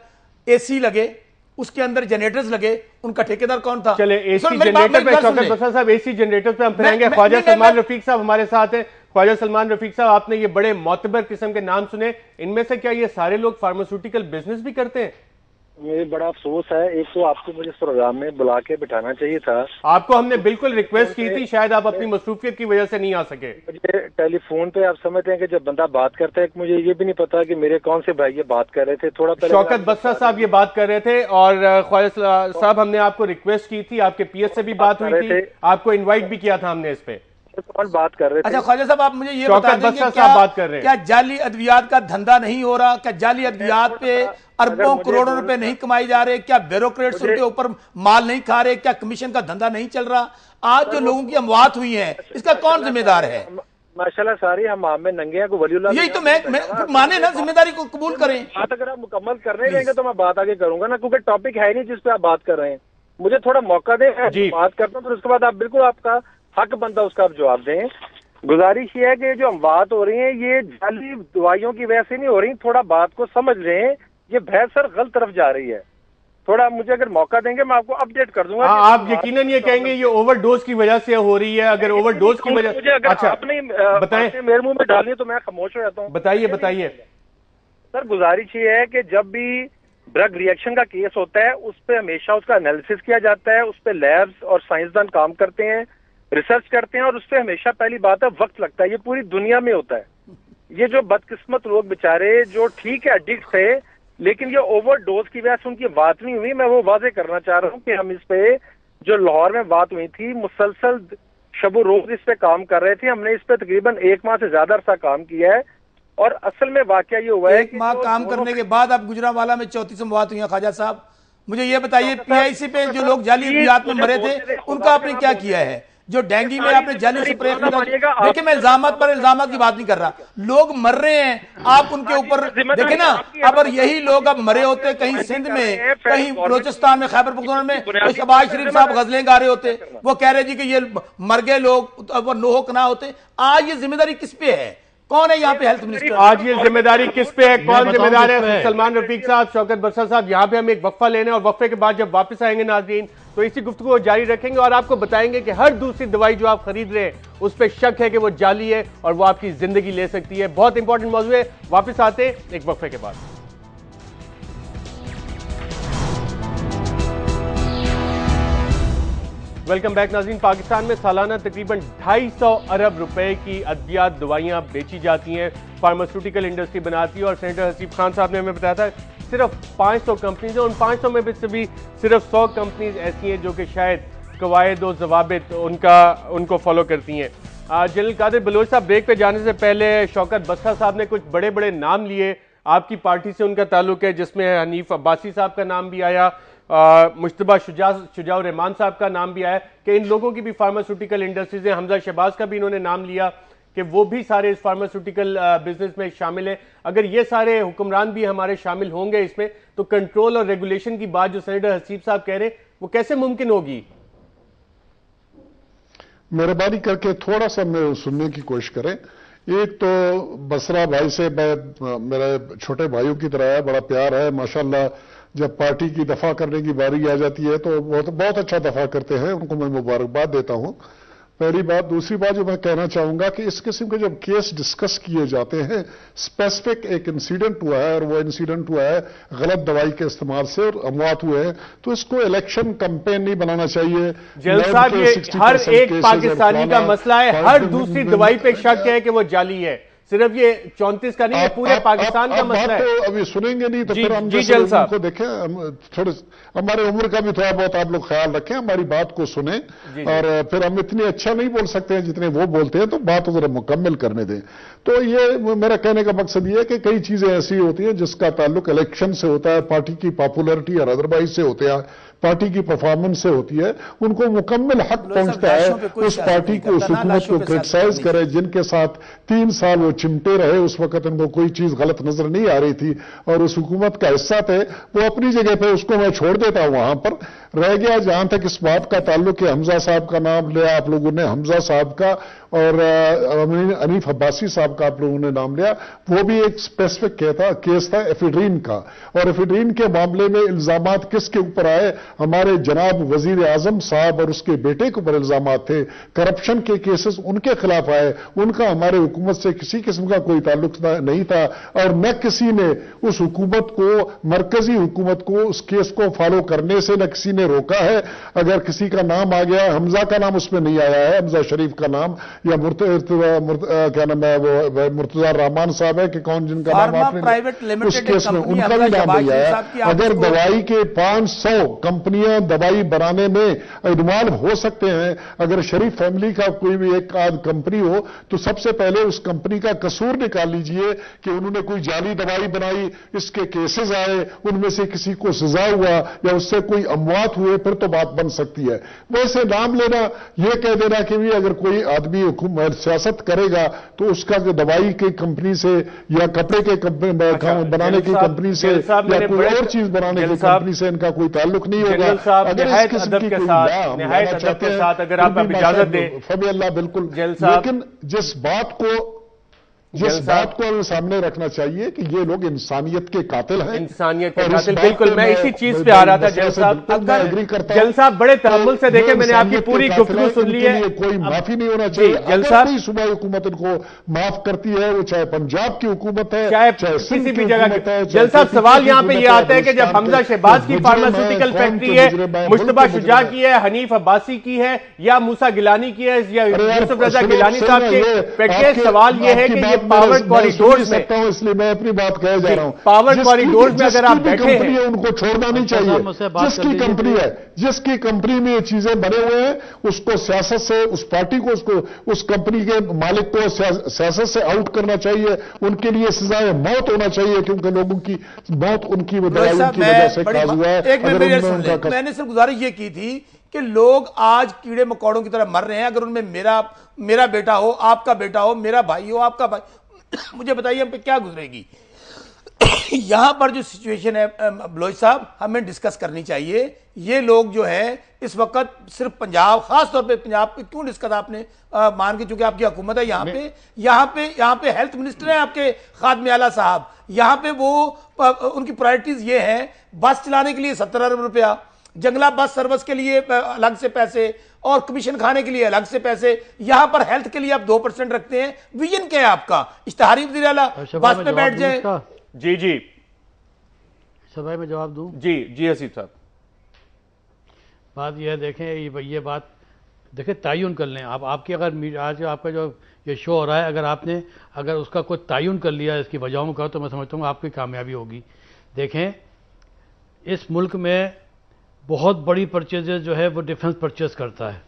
एसी लगे, उसके अंदर जनरेटर्स लगे, उनका ठेकेदार कौन था? चले एसी जनरेटर पे शौकत बसर साहब, एसी जनरेटर पे हम फिरेंगे। ख्वाजा सलमान रफीक साहब हमारे साथ हैं। ख्वाजा सलमान रफीक साहब, आपने ये बड़े मोतबर किस्म के नाम सुने, इनमें से क्या ये सारे लोग फार्मास्यूटिकल बिजनेस भी करते हैं? मुझे बड़ा अफसोस है। एक तो आपको मुझे इस प्रोग्राम में बुला के बिठाना चाहिए था। आपको हमने बिल्कुल रिक्वेस्ट की थी, शायद आप अपनी मसरूफियत की वजह से नहीं आ सके। मुझे टेलीफोन पे आप समझते हैं कि जब बंदा बात करता है, मुझे ये भी नहीं पता कि मेरे कौन से भाई ये बात कर रहे थे। थोड़ा पहले शौकत बसरा साहब ये बात कर रहे थे, और ख्वाजा साहब हमने आपको रिक्वेस्ट की थी, आपके पीएस से भी बात हुई थी, आपको इन्वाइट भी किया था हमने इस पे। कौन बात कर रहे थे? अच्छा ख्वाजा साहब, आप मुझे ये बता देंगे क्या जाली अद्वियात का धंधा नहीं हो रहा? क्या जाली अद्वियात पे अरबों करोड़ों रुपए नहीं कमाए जा रहे? क्या ब्यूरोक्रेट्स उनके ऊपर माल नहीं खा रहे? क्या कमीशन का धंधा नहीं चल रहा? आज जो लोगों की अमवात हुई है, इसका कौन जिम्मेदार है? माशाल्लाह सारी हम में नंगे हैं को वलीउल्लाह। यही तो मैं माने ना, जिम्मेदारी को कबूल करें। बात अगर आप मुकम्मल करने देंगे तो मैं बात आगे करूंगा ना, क्योंकि टॉपिक है नहीं जिस पे आप बात कर रहे हैं। मुझे थोड़ा मौका दें, बात करता हूँ, फिर उसके बाद आप बिल्कुल आपका हक बनता उसका आप जवाब दें। गुजारिश ये है कि जो हम बात हो रही है ये जाली दवाइयों की वजह से नहीं हो रही, थोड़ा बात को समझ लें। ये बहस सर गलत तरफ जा रही है। थोड़ा मुझे अगर मौका देंगे मैं आपको अपडेट कर दूंगा। आप यकीनन ये कहेंगे ये ओवरडोज की वजह से हो रही है। अगर ओवरडोज की वजह, मुझे अगर आपने बताएं मेरे मुंह में डाली तो मैं खामोश हो जाता हूँ। बताइए सर, गुजारिश ये है कि जब भी ड्रग रिएक्शन का केस होता है उस पर हमेशा उसका एनालिसिस किया जाता है, उस पर लैब्स और साइंसदान काम करते हैं, रिसर्च करते हैं, और उस पर हमेशा पहली बात है वक्त लगता है। ये पूरी दुनिया में होता है। ये जो बदकिस्मत लोग बेचारे जो ठीक है एडिक्ट थे, लेकिन ये ओवरडोज की वजह से उनकी बात नहीं हुई। मैं वो वाजे करना चाह रहा हूँ कि हम इस पे जो लाहौर में बात हुई थी, मुसलसल शबो रोज इस पे काम कर रहे थे। हमने इस पे तकरीबन 1 माह से ज्यादा अरसा काम किया है, और असल में वाकया ये हुआ है 1 माह काम करने के बाद अब गुजरांवाला में 34 अमवात हुई। ख्वाजा साहब, मुझे ये बताइए, PIC पे जो लोग जाली अद्वियात में मरे थे उनका आपने क्या किया है? जो डेंगू में आपने जाली स्प्रे देखिए, मैं इल्जामात पर इल्जामात की बात नहीं कर रहा, लोग मर रहे हैं, आप उनके ऊपर देखे ना। अगर यही लोग अब मरे होते कहीं सिंध में, कहीं बलोचिस्तान में, खैबर पख्तूनख्वा में, तो शहबाज शरीफ साहब गजलें गा रहे होते, वो कह रहे जी कि ये मर गए लोग, वो नोहक ना होते। आज ये जिम्मेदारी किस पे है? कौन है यहाँ पे हेल्थ मिनिस्टर? आज ये जिम्मेदारी किस पे है, कौन जिम्मेदार है? सलमान रफीक साहब, शौकत बरसर साहब, यहाँ पे हम एक वक्फा लेने और वक्फे के बाद जब वापस आएंगे नाज़रीन तो इसी गुफ्तगू को जारी रखेंगे और आपको बताएंगे कि हर दूसरी दवाई जो आप खरीद रहे हैं उस पर शक है कि वो जाली है और वो आपकी जिंदगी ले सकती है। बहुत इंपॉर्टेंट मौजूद है। वापस आते हैं एक वक्फे के बाद। वेलकम बैक नाज़रीन। पाकिस्तान में सालाना तकरीबन 250 अरब रुपए की अद्वियात दवाइयां बेची जाती हैं, फार्मास्यूटिकल इंडस्ट्री बनाती है और सेनेटर हसीब खान साहब ने हमें बताया था सिर्फ 500 कंपनीज हैं। उन 500 में भी सिर्फ 100 कंपनीज ऐसी हैं जो कि शायद कवायद और जवाबित उनको फॉलो करती हैं। जनरल कादिर बलोच साहब, ब्रेक पे जाने से पहले शौकत बरसर साहब ने कुछ बड़े बड़े नाम लिए, आपकी पार्टी से उनका ताल्लुक है जिसमें हनीफ अब्बासी साहब का नाम भी आया, मुश्तबा शुजाउर रहमान साहब का नाम भी आया कि इन लोगों की भी फार्मास्यूटिकल इंडस्ट्रीज है। हमजा शहबाज का भी इन्होंने नाम लिया कि वो भी सारे इस फार्मास्यूटिकल बिजनेस में शामिल है। अगर ये सारे हुक्मरान भी हमारे शामिल होंगे इसमें तो कंट्रोल और रेगुलेशन की बात जो सेनेटर हसीब साहब कह रहे हैं वो कैसे मुमकिन होगी? मेहरबानी करके थोड़ा सा सुनने की कोशिश करें। एक तो बसरा भाई से मेरे छोटे भाइयों की तरह है, बड़ा प्यार है माशाल्लाह। जब पार्टी की दफा करने की बारी आ जाती है तो बहुत अच्छा दफा करते हैं, उनको मैं मुबारकबाद देता हूं। पहली बात। दूसरी बात जो मैं कहना चाहूंगा कि इस किस्म के जब केस डिस्कस किए जाते हैं, स्पेसिफिक एक इंसिडेंट हुआ है और वो इंसिडेंट हुआ है गलत दवाई के इस्तेमाल से और अमवात हुए हैं, तो इसको इलेक्शन कैंपेन नहीं बनाना चाहिए। जेल साहब, ये हर एक पाकिस्तानी का मसला है, हर दूसरी दवाई पे शक है कि वो जाली है। सिर्फ ये 34 का नहीं है, पूरे पाकिस्तान का मसला है। तो अभी सुनेंगे नहीं तो फिर हम उनको देखें, थोड़े हमारे उम्र का भी थोड़ा बहुत आप लोग ख्याल रखें, हमारी बात को सुने और फिर हम इतनी अच्छा नहीं बोल सकते हैं जितने वो बोलते हैं, तो बात जरा मुकम्मल करने दें। तो ये मेरा कहने का मकसद ये है कि कई चीजें ऐसी होती हैं जिसका ताल्लुक इलेक्शन से होता है, पार्टी की पॉपुलरिटी और अदरवाइज से होते हैं, पार्टी की परफॉर्मेंस से होती है, उनको मुकम्मल हक पहुंचता है उस पार्टी को, उस हुकूमत को क्रिटिसाइज करे जिनके साथ 3 साल वो चिमटे रहे। उस वक्त उनको कोई चीज गलत नजर नहीं आ रही थी और उस हुकूमत का हिस्सा थे, वो अपनी जगह पे, उसको मैं छोड़ देता हूं। वहां पर रह गया जहां तक इस बात का ताल्लुक है, हमजा साहब का नाम लिया आप लोगों ने, हमजा साहब का और हनीफ अब्बासी साहब का आप लोगों ने नाम लिया, वो भी एक स्पेसिफिक केस था एफिड्रीन का। और एफिड्रीन के मामले में इल्जामात किसके ऊपर आए? हमारे जनाब वजीर आजम साहब और उसके बेटे के ऊपर इल्जामात थे, करप्शन के केसेस उनके खिलाफ आए, उनका हमारे हुकूमत से किसी किस्म का कोई ताल्लुक नहीं था और न किसी ने उस हुकूमत को, मरकजी हुकूमत को उस केस को फॉलो करने से न किसी ने रोका है। अगर किसी का नाम आ गया, हमजा का नाम उसमें नहीं आया है, हमजा शरीफ का नाम, या क्या नाम है वो मुर्तजा रहमान साहब है कि कौन, जिनका नाम आपने उस केस में उनका भी नाम नहीं आया। अगर दवाई के 500 कंपनियां दवाई बनाने में इन्वॉल्व हो सकते हैं, अगर शरीफ फैमिली का कोई भी एक आध कंपनी हो तो सबसे पहले उस कंपनी का कसूर निकाल लीजिए कि उन्होंने कोई जाली दवाई बनाई, इसके केसेस आए, उनमें से किसी को सजा हुआ या उससे कोई अमवात हुए, फिर तो बात बन सकती है। वैसे नाम लेना, यह कह देना कि भी अगर कोई आदमी सियासत करेगा तो उसका दवाई की कंपनी से या कपड़े के बनाने की कंपनी से या कोई और चीज बनाने की कंपनी से इनका कोई ताल्लुक नहीं होगा। अगर इस किस्म की कोई लाना चाहते हैं, अगर आप इजाजत दें फबी अल्लाह, बिल्कुल। लेकिन जिस बात को हमें सामने रखना चाहिए कि ये लोग इंसानियत के कातिल हैं, इंसानियत के कातिल। बिल्कुल, मैं इसी चीज पे आ रहा था जल साहब। जल साहब बड़े तहम्मुल से देखे, मैंने आपकी पूरी गुफ्तगू सुन ली है, कोई माफी नहीं होना चाहिए। जल साहब, कोई सूबाई हुकूमत इनको माफ करती है, वो चाहे पंजाब की हुकूमत है, चाहे किसी भी जगह की। जल साहब, सवाल यहाँ पे ये आता है कि जब हमजा शहबाज की फार्मास्यूटिकल फैक्ट्री है, मुश्तबा शुजा की है, हनीफ अब्बासी की है, या मूसा गिलानी की है, या यूसुफ रजा गिलानी साहब की फैक्ट्री है, सवाल ये है कि ये पावर कॉरिडोर्स में, इसलिए मैं अपनी बात कह जा रहा हूं, पावर कॉरिडोर्स में अगर आप बैठे हैं, उनको छोड़ना नहीं चाहिए। जिसकी कंपनी है, जिसकी कंपनी में ये चीजें बने हुए हैं, उसको सियासत से, उस पार्टी को, उसको, उस कंपनी के मालिक को सियासत से आउट करना चाहिए, उनके लिए सजाए मौत होना चाहिए, क्योंकि लोगों की मौत उनकी दवाइयों की वजह से काज हुआ है। मैंने सिर्फ गुजारिश ये की थी कि लोग आज कीड़े मकोड़ों की तरह मर रहे हैं। अगर उनमें मेरा बेटा हो, आपका बेटा हो, मेरा भाई हो, आपका भाई मुझे बताइए हम पे क्या गुजरेगी। यहां पर जो सिचुएशन है बलोच साहब, हमें डिस्कस करनी चाहिए। ये लोग जो है इस वक्त सिर्फ पंजाब, खास तौर पे पंजाब पे क्यों डिस्कस आपने मान के, चूंकि आपकी हुकूमत है यहाँ पे हेल्थ मिनिस्टर है आपके खादमे आला साहब, यहाँ पे वो उनकी प्रायोरिटीज ये है, बस चलाने के लिए 70 अरब रुपया, जंगला बस सर्विस के लिए अलग से पैसे और कमीशन खाने के लिए अलग से पैसे, यहां पर हेल्थ के लिए आप 2% रखते हैं। विजन क्या है आपका? इश्तिहारी वज़ीर आला बस पे बैठ जाए। जी जी भाई मैं जवाब दूं? जी हसीब साहब, बात यह देखें, ये बात देखें, तयन कर लें आप। आपकी अगर आज आपका जो ये शो हो रहा है, अगर उसका कोई तयन कर लिया इसकी वजहों का, तो मैं समझता हूँ आपकी कामयाबी होगी। देखें, इस मुल्क में बहुत बड़ी परचेजेज जो है वो डिफेंस परचेज करता है,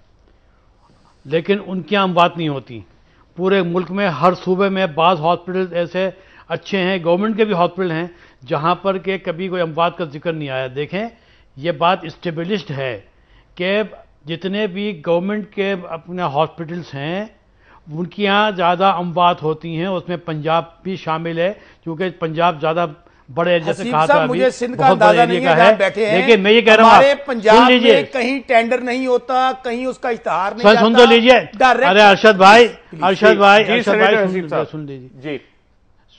लेकिन उनकी आम बात नहीं होती। पूरे मुल्क में हर सूबे में बाज़ हॉस्पिटल ऐसे अच्छे हैं, गवर्नमेंट के भी हॉस्पिटल हैं, जहां पर के कभी कोई अमवात का जिक्र नहीं आया। देखें, ये बात इस्टेब्लिश्ड है कि जितने भी गवर्नमेंट के अपने हॉस्पिटल्स हैं उनकी यहाँ ज़्यादा अमवात होती हैं, उसमें पंजाब भी शामिल है, क्योंकि पंजाब ज़्यादा बड़े, जैसे कहा था, मुझे सिंध का अंदाजा नहीं है, बैठे हैं, लेकिन मैं ये कह रहा हूँ हमारे पंजाब में कहीं टेंडर नहीं होता, कहीं उसका इश्तिहार नहीं जाता। सुन तो लीजिए, अरे अरशद भाई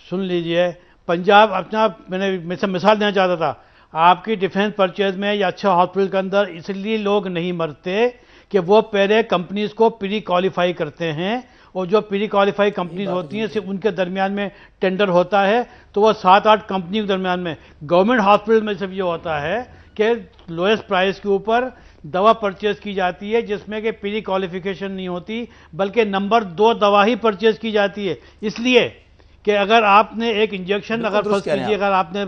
सुन लीजिए। पंजाब अपना, मैंने मिसाल देना चाहता था, आपकी डिफेंस परचेज में या अच्छे हॉस्पिटल के अंदर इसलिए लोग नहीं मरते कि वो पहले कंपनीज को प्री क्वालिफाई करते हैं, और जो प्री क्वालिफाई कंपनीज होती हैं सिर्फ उनके दरमियान में टेंडर होता है, तो वो 7-8 कंपनी के दरमियान में। गवर्नमेंट हॉस्पिटल में सिर्फ ये होता है कि लोएस्ट प्राइस के ऊपर दवा परचेज की जाती है, जिसमें कि प्री क्वालिफिकेशन नहीं होती, बल्कि नंबर 2 दवा ही परचेज की जाती है। इसलिए कि अगर आपने एक इंजेक्शन, अगर फर्स्ट कीजिए, अगर आपने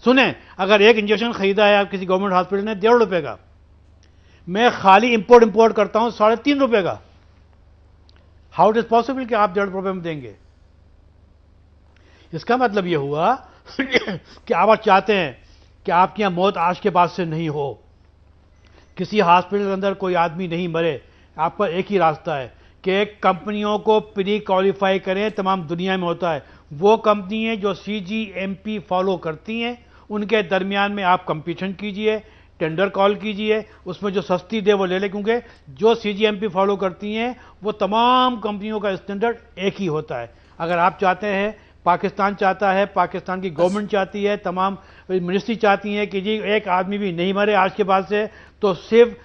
सुने, अगर एक इंजेक्शन खरीदा है आप किसी गवर्नमेंट हॉस्पिटल ने 1.5 रुपए का, मैं खाली इंपोर्ट करता हूं 3.5 रुपए का, हाउ इट इज पॉसिबल कि आप 1.5 रुपए में देंगे? इसका मतलब यह हुआ कि आप चाहते हैं कि आपकी यहां मौत आज के बाद से नहीं हो, किसी हॉस्पिटल के अंदर कोई आदमी नहीं मरे। आपका एक ही रास्ता है कि कंपनियों को प्री क्वालिफाई करें। तमाम दुनिया में होता है, वो कंपनी जो CGMP फॉलो करती हैं उनके दरमियान में आप कंपटीशन कीजिए, टेंडर कॉल कीजिए, उसमें जो सस्ती दे वो ले ले, क्योंकि जो CGMP फॉलो करती हैं वो तमाम कंपनियों का स्टैंडर्ड एक ही होता है। अगर आप चाहते हैं, पाकिस्तान चाहता है, पाकिस्तान की गवर्नमेंट चाहती है, तमाम मिनिस्ट्री चाहती है कि जी एक आदमी भी नहीं मरे आज के बाद से, तो सिर्फ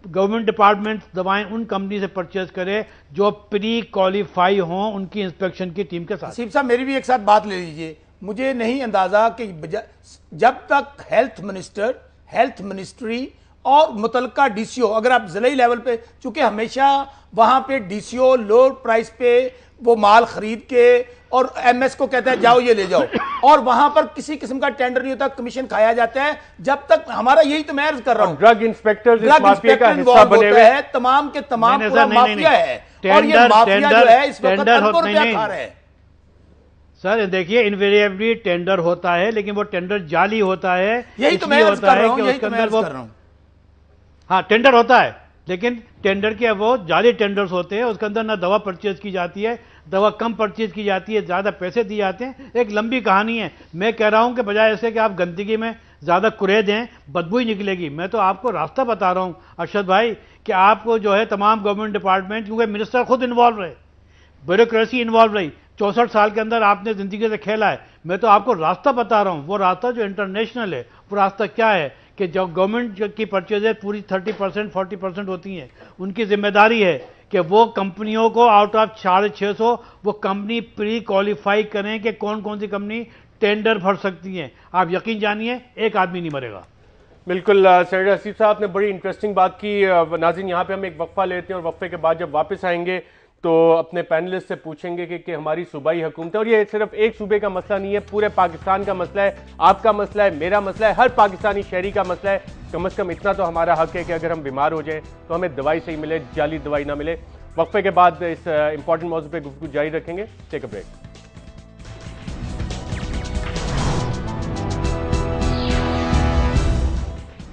गवर्नमेंट डिपार्टमेंट दवाएं उन कंपनी से परचेज करे जो प्री क्वालिफाई हों उनकी इंस्पेक्शन की टीम के साथ। हसीब साहब, मेरी भी एक साथ बात ले लीजिए। मुझे नहीं अंदाजा कि जब तक हेल्थ मिनिस्टर, हेल्थ मिनिस्ट्री और मुतलका DCO, अगर आप जिले लेवल पे, चूंकि हमेशा वहां पे DCO लो प्राइस पे वो माल खरीद के और MS को कहता है जाओ ये ले जाओ, और वहां पर किसी किस्म का टेंडर नहीं होता, कमीशन खाया जाता है। जब तक हमारा, यही तो मैं अर्ज कर रहा हूं, ड्रग इंस्पेक्टर बने हुए हैं, तमाम के तमाम पूरा माफिया है, और ये माफिया जो है इस वक्त अरबों रुपया खा रहे हैं। सर देखिए, इनवेरिएबली टेंडर होता है, लेकिन वो टेंडर जाली होता है। यही तो मैं अर्ज कर रहा हूं, यही तो मैं अर्ज कर रहा हूं। हाँ, टेंडर होता है, लेकिन टेंडर के वो जाली टेंडर्स होते हैं, उसके अंदर ना दवा परचेज की जाती है, दवा कम परचेज की जाती है, ज्यादा पैसे दिए जाते हैं। एक लंबी कहानी है। मैं कह रहा हूं कि बजाय ऐसे कि आप गंदगी में ज्यादा कुरे दें, बदबू ही निकलेगी। मैं तो आपको रास्ता बता रहा हूं अरशद भाई कि आपको जो है तमाम गवर्नमेंट डिपार्टमेंट, क्योंकि मिनिस्टर खुद इन्वॉल्व रहे, ब्यूरोक्रेसी इन्वॉल्व रही, 64 साल के अंदर आपने जिंदगी से खेला है। मैं तो आपको रास्ता बता रहा हूं, वो रास्ता जो इंटरनेशनल है। वो रास्ता क्या है कि जो गवर्नमेंट की परचेजेज पूरी 30% 40% होती हैं, उनकी जिम्मेदारी है कि वो कंपनियों को आउट ऑफ 650 वो कंपनी प्री क्वालिफाई करें कि कौन कौन सी कंपनी टेंडर भर सकती हैं। आप यकीन जानिए, एक आदमी नहीं मरेगा। बिल्कुल सेनेटर हसीब साहब ने बड़ी इंटरेस्टिंग बात की। नाज़रीन, यहाँ पे हम एक वक्फा लेते हैं और वक्फे के बाद जब वापस आएंगे तो अपने पैनलिस्ट से पूछेंगे कि हमारी सूबाई हुकूमत है, और ये सिर्फ एक सूबे का मसला नहीं है, पूरे पाकिस्तान का मसला है, आपका मसला है, मेरा मसला है, हर पाकिस्तानी शहरी का मसला है। कम से कम इतना तो हमारा हक है कि अगर हम बीमार हो जाएं तो हमें दवाई सही मिले, जाली दवाई ना मिले। वक्फे के बाद इस इंपॉर्टेंट मौजू पे गुफ्तगू जारी रखेंगे। Take a break.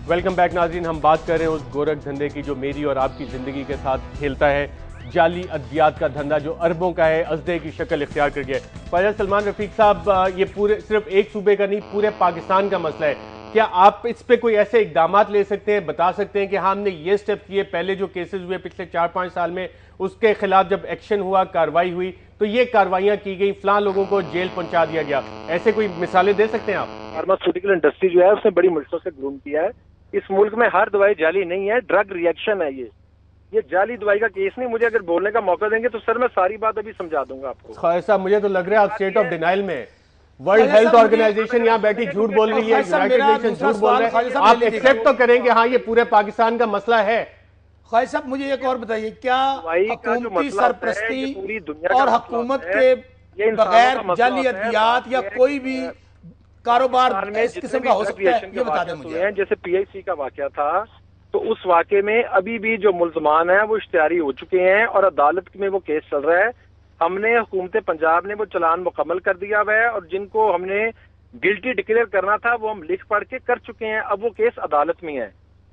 Welcome back नाज़रीन। हम बात कर रहे हैं उस गोरख धंधे की जो मेरी और आपकी ज़िंदगी के साथ खेलता है, जाली अद्वियात का धंधा जो अरबों का है, अज़दे की शक्ल इख्तियार कर गया है। ख्वाजा सलमान रफीक साहब, ये पूरे सिर्फ एक सूबे का नहीं, पूरे पाकिस्तान का मसला है। क्या आप इस पे कोई ऐसे इकदाम ले सकते हैं, बता सकते हैं कि हाँ हमने ये स्टेप किए, पहले जो केसेस हुए पिछले 4-5 साल में उसके खिलाफ जब एक्शन हुआ, कार्रवाई हुई तो ये कार्रवाइयां की गई, फलां लोगों को जेल पहुंचा दिया गया, ऐसे कोई मिसालें दे सकते हैं आप? फार्मास्यूटिकल इंडस्ट्री जो है उसने बड़ी मुल्कों से ग्रूम किया है। इस मुल्क में हर दवाई जाली नहीं है, ड्रग रिएक्शन है। ये जाली दवाई का केस नहीं। मुझे अगर बोलने का मौका देंगे तो सर मैं सारी बात अभी समझा दूंगा आपको। ख्वाजा साहब, मुझे तो लग रहा है आप स्टेट ऑफ डिनाइल में। वर्ल्ड हेल्थ ऑर्गेनाइजेशन यहाँ बैठी झूठ बोल रही है, यूनाइटेड नेशन झूठ बोल रहे हैं, आप एक्सेप्ट तो करेंगे हाँ ये पूरे पाकिस्तान का मसला है। ख्वाजा साहब मुझे एक और बताइए, क्या हुकूमती सरपरस्ती और हुकूमत के बगैर जाली अद्वियात या कोई भी कारोबार इस किस्म का हो सकता है? ये बता दें मुझे। जैसे PIC का वाकया था तो उस वाकये में अभी भी जो मुल्जमान है वो इश्तिहारी हो चुके हैं और अदालत में वो केस चल रहा है। हमने हुकूमत पंजाब ने वो चलान मुकम्मल कर दिया हुआ है और जिनको हमने गिल्टी डिक्लेयर करना था वो हम लिख पढ़ के कर चुके हैं। अब वो केस अदालत में है।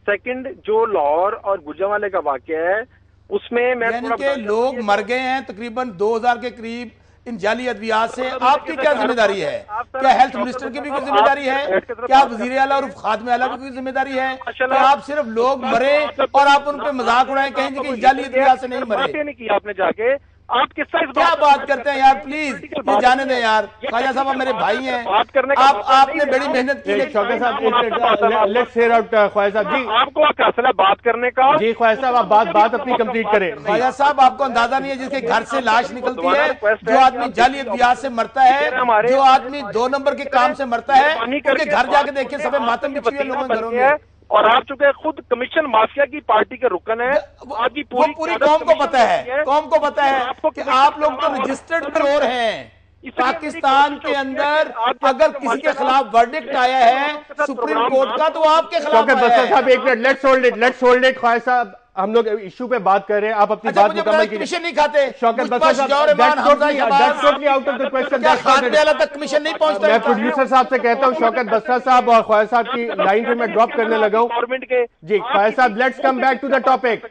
सेकंड, जो लाहौर और गुजरांवाले का वाकया है उसमें मैं यानी कि लोग मर गए हैं तकरीबन 2000 के करीब इन जाली अद्वियात से। आपकी क्या जिम्मेदारी है? क्या हेल्थ मिनिस्टर की भी कोई जिम्मेदारी है? क्या वजीर आला और खादिम आला की कोई जिम्मेदारी है? क्या आप सिर्फ लोग मरे और आप उन पे मजाक उड़ाएं, कहेंगे कि जाली अद्वियात से नहीं मरे? नहीं किया आपने जाके, आप किस तरह क्या बात करते हैं यार, प्लीज ये जाने दें यार। ख्वाजा साहब मेरे भाई हैं, आपने बड़ी मेहनत की। शौकत साहब लेट्स हियर आउट ख्वाजा साहब जी, आपको फैसला बात करने का। जी ख्वाजा साहब आप बात अपनी कंप्लीट करें। ख्वाजा साहब आपको अंदाजा नहीं है जिसके घर से लाश निकलती है, जो आदमी जाली अद्वियात से मरता है, जो आदमी 2 नंबर के काम से मरता है, उनके घर जाके देखिए सब मातम बिछी हुई लोगों के घरों में। और आप चुके खुद कमीशन माफिया की पार्टी के रुकन है। आपकी पूरी कौम को पता है, कौम को पता है कि आप लोग तो रजिस्टर्ड चोर हैं। पाकिस्तान के अंदर अगर किसी के खिलाफ वर्डिक्ट आया है सुप्रीम कोर्ट का तो आपके खिलाफ आया है। साहब एक minute, let's hold it Khawaja साहब, हम लोग इशू पे बात कर रहे हैं, आप अपनी बात मुकम्मल कीजिए। कमीशन नहीं खाते शौकत बसर साहब, that's totally out of the question. तक कमीशन नहीं पहुंचता। मैं प्रोड्यूसर साहब से कहता हूं शौकत बसर साहब और ख्वाजा साहब की लाइन पे मैं ड्रॉप करने लगा हूं। गवर्नमेंट के जी ख्वाजा साहब, let's come back to the topic.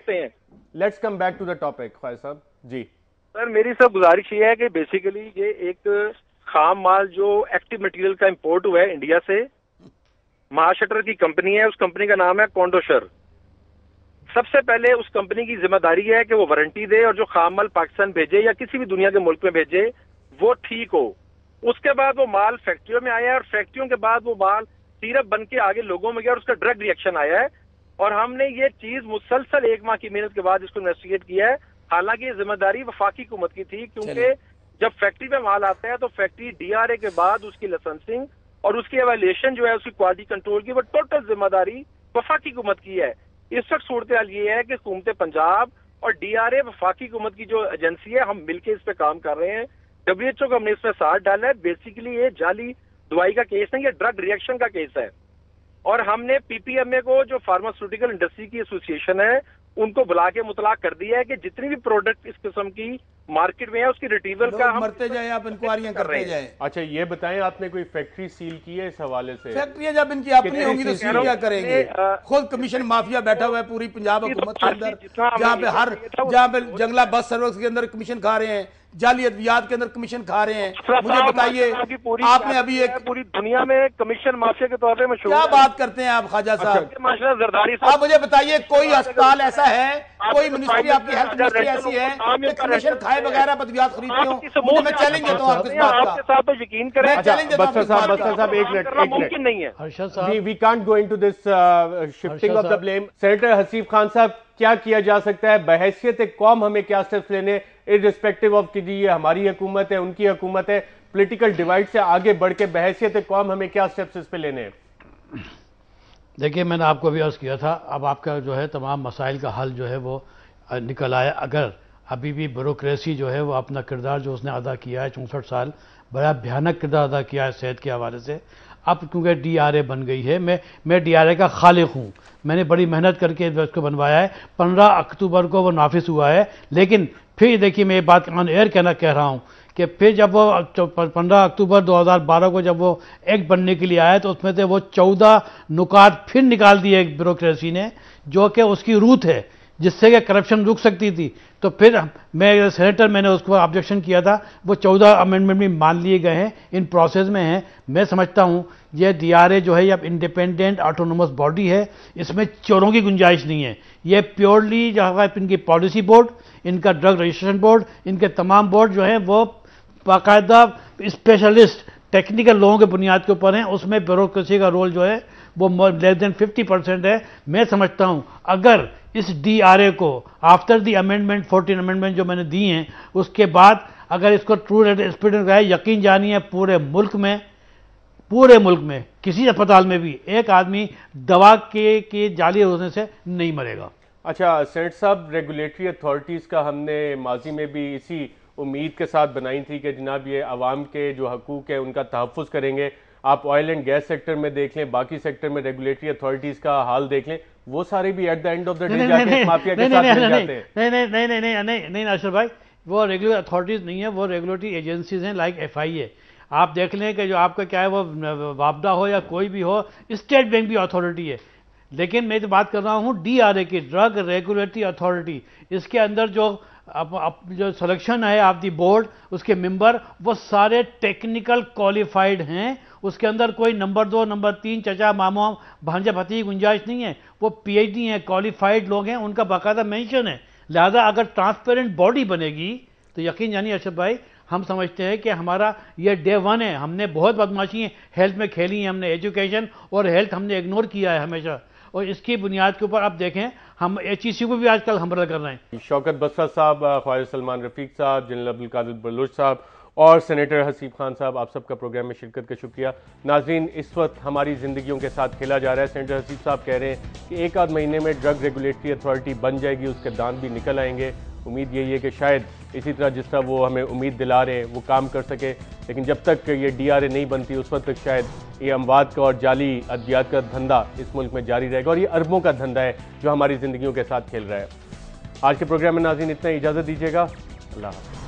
Khawaja साहब जी। सर मेरी सब गुजारिश ये है कि बेसिकली ये एक खाम माल जो एक्टिव मटेरियल का इंपोर्ट हुआ है इंडिया से, महाशटर की कंपनी है, उस कंपनी का नाम है कोंडोशर। सबसे पहले उस कंपनी की जिम्मेदारी है कि वो वारंटी दे और जो खाम माल पाकिस्तान भेजे या किसी भी दुनिया के मुल्क में भेजे वो ठीक हो। उसके बाद वो माल फैक्ट्रियों में आया और फैक्ट्रियों के बाद वो माल सिरप बन के आगे लोगों में गया और उसका ड्रग रिएक्शन आया है। और हमने ये चीज मुसलसल 1 माह की मेहनत के बाद इसको इन्वेस्टिगेट किया है। हालांकि ये जिम्मेदारी वफाकी हुकूमत की थी, क्योंकि जब फैक्ट्री में माल आता है तो फैक्ट्री DRA के बाद उसकी लाइसेंसिंग और उसकी एवेल्यूएशन जो है उसकी क्वालिटी कंट्रोल की वो टोटल जिम्मेदारी वफाकी हुकूमत की है। इस वक्त सूरत हाल ये है कि हुकूमत पंजाब और DRA वफाकी हुकूमत की जो एजेंसी है, हम मिलकर इस पे काम कर रहे हैं। WHO को हमने इसमें साथ डाला है। बेसिकली ये जाली दवाई का केस नहीं, ये ड्रग रिएक्शन का केस है। और हमने PPMA को, जो फार्मास्यूटिकल इंडस्ट्री की एसोसिएशन है, उनको बुला के मुतला कर दिया है कि जितनी भी प्रोडक्ट इस किस्म की मार्केट में है उसकी रिट्रीवल का हम मरते जाए, आप इंक्वायरियां करते जाए। अच्छा ये बताएं, आपने कोई फैक्ट्री सील की है इस हवाले से? फैक्ट्रियां जब इनकी अपनी होंगी तो सील क्या करेंगे? खुद कमीशन माफिया बैठा हुआ है पूरी पंजाब हुकूमत के अंदर, जहाँ पे जंगला बस सर्विस के अंदर कमीशन खा रहे हैं, जाली अद्वियात के अंदर कमीशन खा रहे हैं। मुझे बताइए, आपने अभी एक पूरी दुनिया में कमीशन माफिया के तौर पे मशहूर, क्या बात करते हैं आप ख्वाजा साहब? जरदारी आप मुझे बताइए, कोई अस्पताल ऐसा है, कोई मिनिस्ट्री आपकी हेल्थ मिनिस्ट्री ऐसी है कि कमीशन खाए बगैर आप अद्वियात खरीदते हो? मुझे मैं चैलेंज देता हूँ आपके साथ तो यकीन करें। बसर साहब एक मिनट मुमकिन नहीं है। हर्षद साहब, we can't go into this shifting of the blame. Senator Haseeb Khan साहब, क्या किया जा सकता है बहैसियत एक कौम? हमें क्या स्टेप्स लेने, इररिस्पेक्टिव ऑफ कि ये हमारी हुकूमत है उनकी हुकूमत है, पॉलिटिकल डिवाइड से आगे बढ़ के बहैसियत एक कौम हमें क्या स्टेप्स इस पे लेने हैं? देखिए मैंने आपको अभी अर्ज किया था, अब आपका जो है तमाम मसाइल का हल जो है वो निकल आया। अगर अभी भी ब्यूरोक्रेसी जो है वो अपना किरदार जो उसने अदा किया है 64 साल, बड़ा भयानक किरदार अदा किया है सेहत के हवाले से। अब क्योंकि DRA बन गई है, मैं DRA का खालिक हूँ, मैंने बड़ी मेहनत करके इसको बनवाया है। 15 अक्टूबर को वो नाफिज हुआ है, लेकिन फिर देखिए मैं ये बात ऑन एयर कह रहा हूँ कि फिर जब वो 15 अक्टूबर 2012 को जब वो एक्ट बनने के लिए आया तो उसमें से वो 14 नुकात फिर निकाल दिए ब्यूरोक्रेसी ने, जो कि उसकी रूट है जिससे कि करप्शन रुक सकती थी। तो फिर मैं सेनेटर, मैंने उसको ऑब्जेक्शन किया था, वो 14 अमेंडमेंट भी मान लिए गए हैं, इन प्रोसेस में हैं। मैं समझता हूँ ये DRA जो है, ये अब इंडिपेंडेंट ऑटोनोमस बॉडी है, इसमें चोरों की गुंजाइश नहीं है। ये प्योरली जहाँ इनकी पॉलिसी बोर्ड, इनका ड्रग रजिस्ट्रेशन बोर्ड, इनके तमाम बोर्ड जो है वो बाकायदा स्पेशलिस्ट टेक्निकल लोगों के बुनियाद के ऊपर हैं। उसमें ब्यूरोक्रेसी का रोल जो है वो लेस देन 50% है। मैं समझता हूं अगर इस DRA को आफ्टर दी अमेंडमेंट 14 अमेंडमेंट जो मैंने दी हैं उसके बाद अगर इसको ट्रू स्पिरिट रहे, यकीन जानिए पूरे मुल्क में किसी अस्पताल में भी एक आदमी दवा के जाली होने से नहीं मरेगा। अच्छा सेनेटर साहब, रेगुलेटरी अथॉरिटीज़ का हमने माजी में भी इसी उम्मीद के साथ बनाई थी कि जनाब ये अवाम के जो हकूक है उनका तहफ़्फ़ुज़ करेंगे। आप ऑयल एंड गैस सेक्टर में देख लें, बाकी सेक्टर में रेगुलेटरी अथॉरिटीज़ का हाल देख लें, वो सारे भी at the end of the day जाके माफिया के साथ मिल जाते हैं। नहीं अशरफ भाई, वो रेगुलर अथॉरिटीज़ नहीं है, वो रेगुलेटरी एजेंसीज हैं लाइक FIA। आप देख लें कि जो आपका क्या है वो वापडा हो या कोई भी हो, स्टेट बैंक भी अथॉरिटी है। लेकिन मैं तो बात कर रहा हूँ DRA की, ड्रग रेगुलेटरी अथॉरिटी। इसके अंदर जो सिलेक्शन है ऑफ दी बोर्ड, उसके मेंबर वो सारे टेक्निकल क्वालिफाइड हैं। उसके अंदर कोई नंबर 2 नंबर 3 चचा मामा भांजा भतीजी की गुंजाइश नहीं है। वो PhD हैं, क्वालिफाइड लोग हैं, उनका बाकायदा मेंशन है। लिहाजा अगर ट्रांसपेरेंट बॉडी बनेगी तो यकीन जानिए अशरफ भाई, हम समझते हैं कि हमारा ये डे 1 है। हमने बहुत बदमाशी हेल्थ में खेली है, हमने एजुकेशन और हेल्थ हमने इग्नोर किया है हमेशा, और इसकी बुनियाद के ऊपर अब देखें हम HEC को भी आजकल हमला कर रहे हैं। शौकत बसरा साहब, ख्वाजा सलमान रफीक साहब, जनरल अब्दुल कादिर बलूच साहब और सेनेटर हसीब खान साहब, आप सबका प्रोग्राम में शिरकत का शुक्रिया। नाजरीन, इस वक्त हमारी ज़िंदगियों के साथ खेला जा रहा है। सेनेटर हसीब साहब कह रहे हैं कि एक आध महीने में ड्रग रेगुलेटरी अथॉरिटी बन जाएगी, उसके दांत भी निकल आएंगे। उम्मीद यही है कि शायद इसी तरह जिस तरह वो हमें उम्मीद दिला रहे हैं वो काम कर सके, लेकिन जब तक ये DRA नहीं बनती उस वक्त तक शायद ये अमवात का और जाली अद्वियात का धंधा इस मुल्क में जारी रहेगा, और ये अरबों का धंधा है जो हमारी ज़िंदगियों के साथ खेल रहा है। आज के प्रोग्राम में नाज़रीन इतना ही, इजाज़त दीजिएगा। अल्लाह हाफ़िज़।